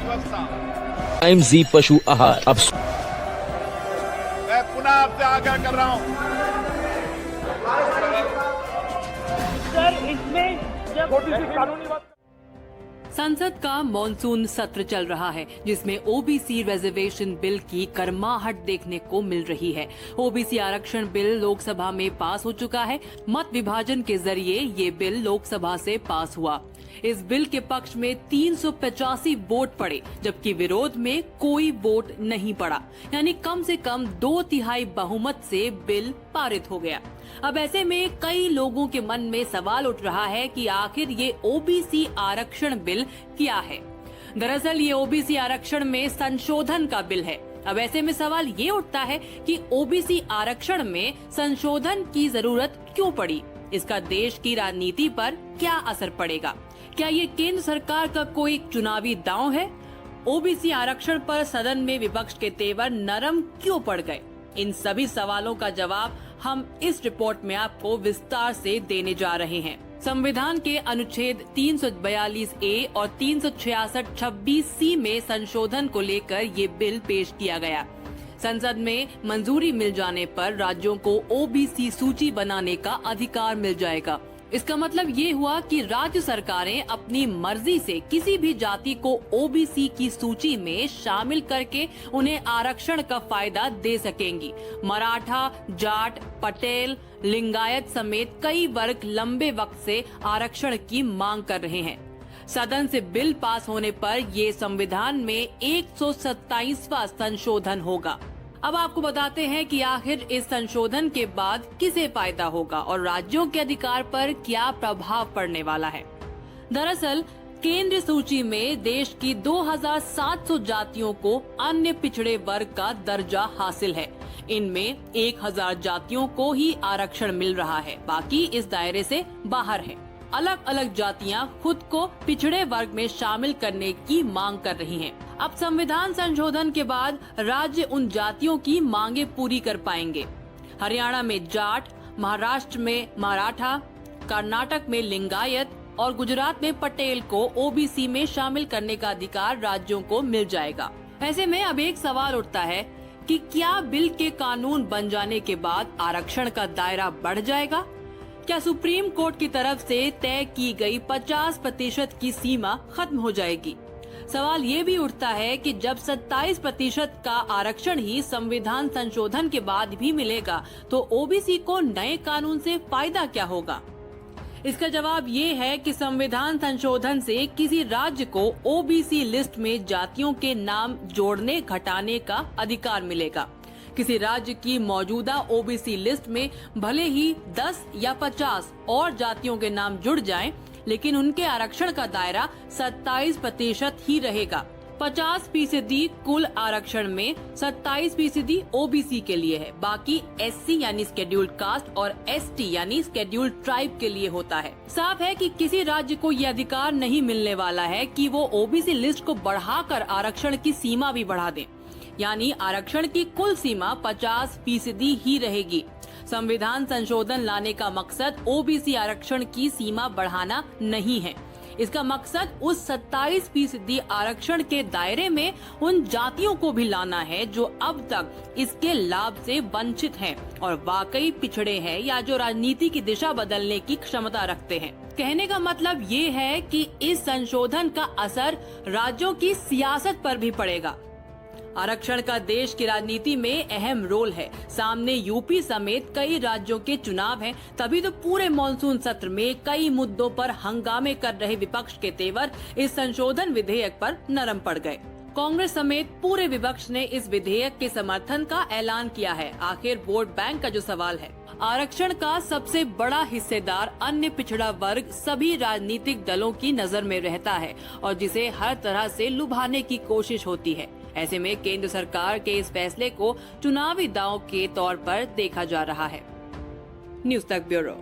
Time जी पशु आहार अब मैं पुनः आपसे आग्रह कर रहा हूं सर, इसमें जब छोटी सी कानूनी बात संसद का मॉनसून सत्र चल रहा है, जिसमें ओबीसी रिजर्वेशन बिल की गर्माहट देखने को मिल रही है। ओबीसी आरक्षण बिल लोकसभा में पास हो चुका है। मत विभाजन के जरिए ये बिल लोकसभा से पास हुआ। इस बिल के पक्ष में 385 वोट पड़े, जबकि विरोध में कोई वोट नहीं पड़ा, यानी कम से कम 2/3 बहुमत से बिल पारित हो गया। अब ऐसे में कई लोगों के मन में सवाल उठ रहा है कि आखिर ये ओबीसी आरक्षण बिल क्या है। दरअसल ये ओबीसी आरक्षण में संशोधन का बिल है। अब ऐसे में सवाल ये उठता है कि ओबीसी आरक्षण में संशोधन की जरूरत क्यों पड़ी? इसका देश की राजनीति पर क्या असर पड़ेगा? क्या ये केंद्र सरकार का कोई चुनावी दांव है? ओबीसी आरक्षण पर सदन में विपक्ष के तेवर नरम क्यों पड़ गए? इन सभी सवालों का जवाब हम इस रिपोर्ट में आपको विस्तार से देने जा रहे हैं। संविधान के अनुच्छेद 342 ए और 366(26) सी में संशोधन को लेकर ये बिल पेश किया गया। संसद में मंजूरी मिल जाने पर राज्यों को ओबीसी सूची बनाने का अधिकार मिल जाएगा। इसका मतलब ये हुआ कि राज्य सरकारें अपनी मर्जी से किसी भी जाति को ओबीसी की सूची में शामिल करके उन्हें आरक्षण का फायदा दे सकेंगी। मराठा, जाट, पटेल, लिंगायत समेत कई वर्ग लंबे वक्त से आरक्षण की मांग कर रहे हैं। सदन से बिल पास होने पर ये संविधान में 127वां संशोधन होगा। अब आपको बताते हैं कि आखिर इस संशोधन के बाद किसे फायदा होगा और राज्यों के अधिकार पर क्या प्रभाव पड़ने वाला है। दरअसल केंद्रीय सूची में देश की 2700 जातियों को अन्य पिछड़े वर्ग का दर्जा हासिल है। इनमें 1000 जातियों को ही आरक्षण मिल रहा है, बाकी इस दायरे से बाहर है। अलग अलग जातियां खुद को पिछड़े वर्ग में शामिल करने की मांग कर रही हैं। अब संविधान संशोधन के बाद राज्य उन जातियों की मांगे पूरी कर पाएंगे। हरियाणा में जाट, महाराष्ट्र में मराठा, कर्नाटक में लिंगायत और गुजरात में पटेल को ओबीसी में शामिल करने का अधिकार राज्यों को मिल जाएगा। ऐसे में अब एक सवाल उठता है कि क्या बिल के कानून बन जाने के बाद आरक्षण का दायरा बढ़ जाएगा? क्या सुप्रीम कोर्ट की तरफ से तय की गई 50% की सीमा खत्म हो जाएगी? सवाल ये भी उठता है कि जब 27% का आरक्षण ही संविधान संशोधन के बाद भी मिलेगा, तो ओबीसी को नए कानून से फायदा क्या होगा? इसका जवाब ये है कि संविधान संशोधन से किसी राज्य को ओबीसी लिस्ट में जातियों के नाम जोड़ने घटाने का अधिकार मिलेगा। किसी राज्य की मौजूदा ओबीसी लिस्ट में भले ही 10 या 50 और जातियों के नाम जुड़ जाएं, लेकिन उनके आरक्षण का दायरा 27% ही रहेगा। 50% कुल आरक्षण में 27% ओबीसी के लिए है, बाकी एससी यानी शेड्यूल्ड कास्ट और एसटी यानी शेड्यूल्ड ट्राइब के लिए होता है। साफ है कि किसी राज्य को ये अधिकार नहीं मिलने वाला है कि वो ओबीसी लिस्ट को बढ़ाकर आरक्षण की सीमा भी बढ़ा दे, यानी आरक्षण की कुल सीमा 50% ही रहेगी। संविधान संशोधन लाने का मकसद ओबीसी आरक्षण की सीमा बढ़ाना नहीं है। इसका मकसद उस 27% आरक्षण के दायरे में उन जातियों को भी लाना है जो अब तक इसके लाभ से वंचित हैं और वाकई पिछड़े हैं या जो राजनीति की दिशा बदलने की क्षमता रखते हैं। कहने का मतलब ये है कि इस संशोधन का असर राज्यों की सियासत पर भी पड़ेगा। आरक्षण का देश की राजनीति में अहम रोल है। सामने यूपी समेत कई राज्यों के चुनाव हैं, तभी तो पूरे मॉनसून सत्र में कई मुद्दों पर हंगामे कर रहे विपक्ष के तेवर इस संशोधन विधेयक पर नरम पड़ गए। कांग्रेस समेत पूरे विपक्ष ने इस विधेयक के समर्थन का ऐलान किया है। आखिर वोट बैंक का जो सवाल है, आरक्षण का सबसे बड़ा हिस्सेदार अन्य पिछड़ा वर्ग सभी राजनीतिक दलों की नजर में रहता है और जिसे हर तरह से लुभाने की कोशिश होती है। ऐसे में केंद्र सरकार के इस फैसले को चुनावी दांव के तौर पर देखा जा रहा है। न्यूज़ तक ब्यूरो।